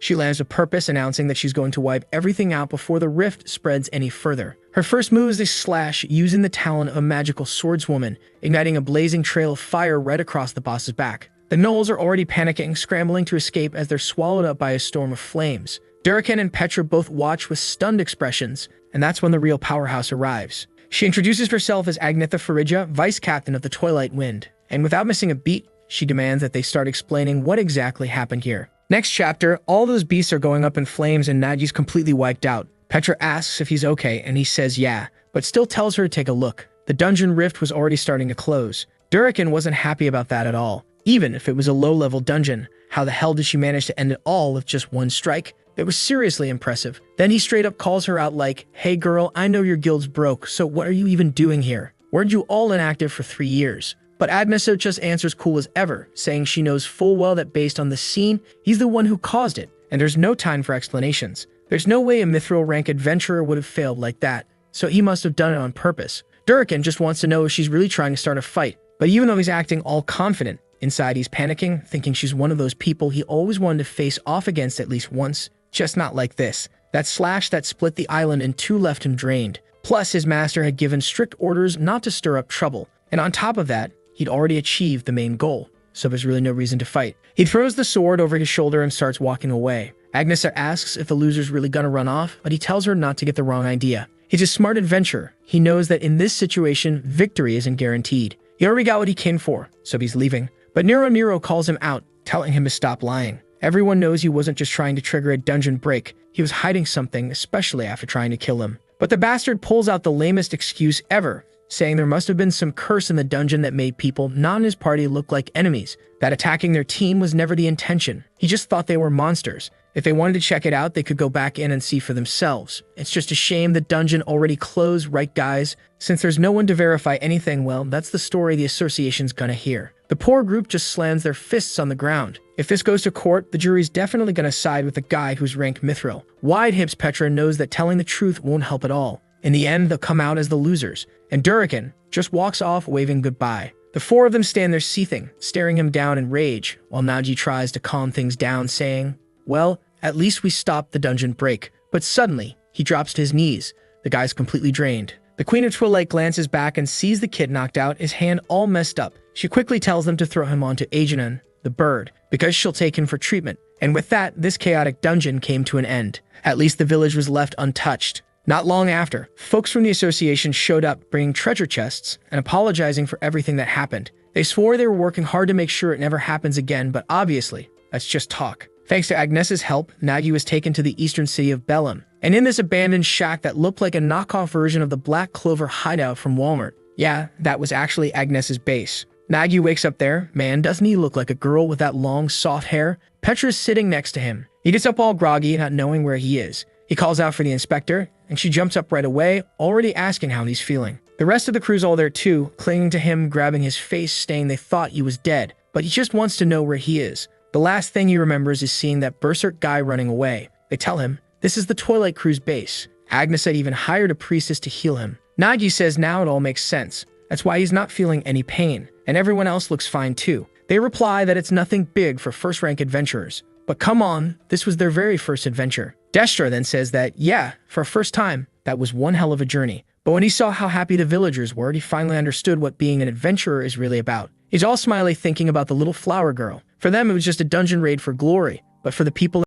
She lands with purpose, announcing that she's going to wipe everything out before the rift spreads any further. Her first move is a slash using the talent of a magical swordswoman, igniting a blazing trail of fire right across the boss's back. The gnolls are already panicking, scrambling to escape as they're swallowed up by a storm of flames. Durrican and Petra both watch with stunned expressions, and that's when the real powerhouse arrives. She introduces herself as Agnitha Farija, vice captain of the Twilight Wind, and without missing a beat, she demands that they start explaining what exactly happened here. Next chapter, all those beasts are going up in flames and Nagi's completely wiped out. Petra asks if he's okay, and he says yeah, but still tells her to take a look. The dungeon rift was already starting to close. Durrican wasn't happy about that at all. Even if it was a low-level dungeon, how the hell did she manage to end it all with just one strike? It was seriously impressive. Then he straight up calls her out like, "Hey girl, I know your guild's broke, so what are you even doing here? Weren't you all inactive for 3 years?" But Agnesa just answers cool as ever, saying she knows full well that based on the scene, he's the one who caused it, and there's no time for explanations. There's no way a mithril rank adventurer would have failed like that, so he must have done it on purpose. Durrican just wants to know if she's really trying to start a fight, but even though he's acting all confident, inside he's panicking, thinking she's one of those people he always wanted to face off against at least once, just not like this. That slash that split the island in two left him drained. Plus, his master had given strict orders not to stir up trouble, and on top of that, he'd already achieved the main goal, so there's really no reason to fight. He throws the sword over his shoulder and starts walking away. Agnesa asks if the loser's really gonna run off, but he tells her not to get the wrong idea. He's a smart adventurer. He knows that in this situation, victory isn't guaranteed. He already got what he came for, so he's leaving. But Nero calls him out, telling him to stop lying. Everyone knows he wasn't just trying to trigger a dungeon break. He was hiding something, especially after trying to kill him. But the bastard pulls out the lamest excuse ever, saying there must have been some curse in the dungeon that made people not in his party look like enemies, that attacking their team was never the intention. He just thought they were monsters. If they wanted to check it out, they could go back in and see for themselves. It's just a shame the dungeon already closed, right guys? Since there's no one to verify anything, well, that's the story the association's gonna hear. The poor group just slams their fists on the ground. If this goes to court, the jury's definitely gonna side with the guy who's ranked mithril. Wide hips Petra knows that telling the truth won't help at all. In the end, they'll come out as the losers, and Durrican just walks off waving goodbye. The four of them stand there seething, staring him down in rage, while Nagi tries to calm things down, saying, "Well, at least we stopped the dungeon break." But suddenly, he drops to his knees. The guy's completely drained. The Queen of Twilight glances back and sees the kid knocked out, his hand all messed up. She quickly tells them to throw him onto Aeginon, the bird, because she'll take him for treatment. And with that, this chaotic dungeon came to an end. At least the village was left untouched. Not long after, folks from the association showed up bringing treasure chests and apologizing for everything that happened. They swore they were working hard to make sure it never happens again, but obviously, that's just talk. Thanks to Agnesa's help, Nagi was taken to the eastern city of Bellum, and in this abandoned shack that looked like a knockoff version of the Black Clover hideout from Walmart. Yeah, that was actually Agnesa's base. Nagi wakes up there. Man, doesn't he look like a girl with that long, soft hair? Petra's sitting next to him. He gets up all groggy, not knowing where he is. He calls out for the inspector, and she jumps up right away, already asking how he's feeling. The rest of the crew's all there too, clinging to him, grabbing his face, saying they thought he was dead, but he just wants to know where he is. The last thing he remembers is seeing that berserk guy running away. They tell him, this is the Twilight Crew's base. Agnes had even hired a priestess to heal him. Nagi says now it all makes sense. That's why he's not feeling any pain, and everyone else looks fine too. They reply that it's nothing big for first-rank adventurers. But come on, this was their very first adventure. Destra then says that, yeah, for a first time, that was one hell of a journey. But when he saw how happy the villagers were, he finally understood what being an adventurer is really about. He's all smiley thinking about the little flower girl. For them, it was just a dungeon raid for glory, but for the people